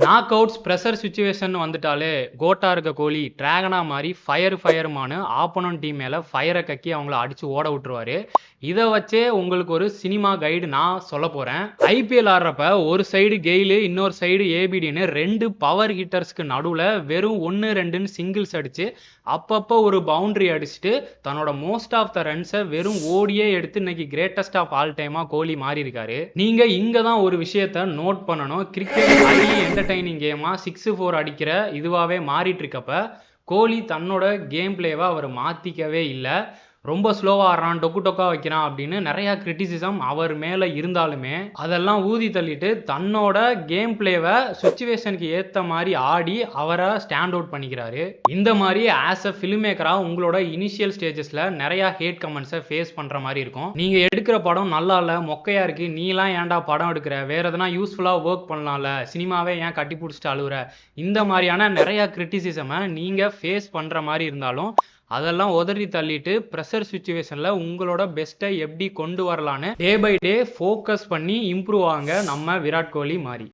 Knock outs pressure situation வந்துட்டாலே quota இருக்க கோலி டிராகனா மாதிரி ஃபயர்மானு ஆப்போனன்ட் டீம் மேல ஃபயரை கக்கி அவங்கள அடிச்சு ஓட விட்டுருவாரு. இதை வச்சே உங்களுக்கு ஒரு சினிமா கைடு நான் சொல்ல போறேன். ஐபிஎல் ஆடுறப்ப ஒரு சைடு கெயிலு இன்னொரு சைடு ஏபிடின்னு 2 பவர் ஹிட்டர்ஸ்க்கு நடுவுல வெறும் 1-2ன்னு சிங்கிள்ஸ் அடிச்சு அப்பப்போ ஒரு பவுண்டரி அடிச்சுட்டு தன்னோட மோஸ்ட் ஆஃப் த ரன்ஸை வெறும் ஓடியே எடுத்து இன்னைக்கு கிரேட்டஸ்ட் ஆஃப் ஆல் டைமா கோலி மாறி இருக்காரு. நீங்க இங்க தான் ஒரு விஷயத்த நோட் பண்ணணும். கிரிக்கெட் ஹைலி என்டர்டைனிங் கேமா 6-4 அடிக்கிற இதுவாகவே மாறிட்டு இருக்கப்ப கோலி தன்னோட கேம் பிளேவை அவர் மாற்றிக்கவே இல்லை. ரொம்ப ஸ்லோவாக ஆடுறான், டொக்கா வைக்கிறான் அப்படின்னு நிறையா கிரிட்டிசிசம் அவர் மேலே இருந்தாலுமே அதெல்லாம் ஊதி தள்ளிட்டு தன்னோட கேம் பிளேவை சுச்சுவேஷனுக்கு ஏற்ற மாதிரி ஆடி அவரை ஸ்டாண்ட் அவுட் பண்ணிக்கிறாரு. இந்த மாதிரி ஆஸ் அ ஃபிலிம் மேக்கராக உங்களோட இனிஷியல் ஸ்டேஜஸில் நிறையா ஹேட் கமெண்ட்ஸை ஃபேஸ் பண்ணுற மாதிரி இருக்கும். நீங்கள் எடுக்கிற படம் நல்லா இல்லை, மொக்கையாக இருக்குது, நீலாம் ஏன்டா படம் எடுக்கிற, வேறு எதனா யூஸ்ஃபுல்லாக ஒர்க் பண்ணலாம்ல, சினிமாவே ஏன் கட்டி பிடிச்சிட்டு அழுகுற, இந்த மாதிரியான நிறையா கிரிட்டிசிசமை நீங்கள் ஃபேஸ் பண்ணுற மாதிரி இருந்தாலும் அதெல்லாம் உதறி தள்ளிட்டு ப்ரெஷர் சுச்சுவேஷனில் உங்களோட பெஸ்ட்டை எப்படி கொண்டு வரலான்னு டே பை டே ஃபோக்கஸ் பண்ணி இம்ப்ரூவ் ஆங்க நம்ம விராட் கோலி மாதிரி.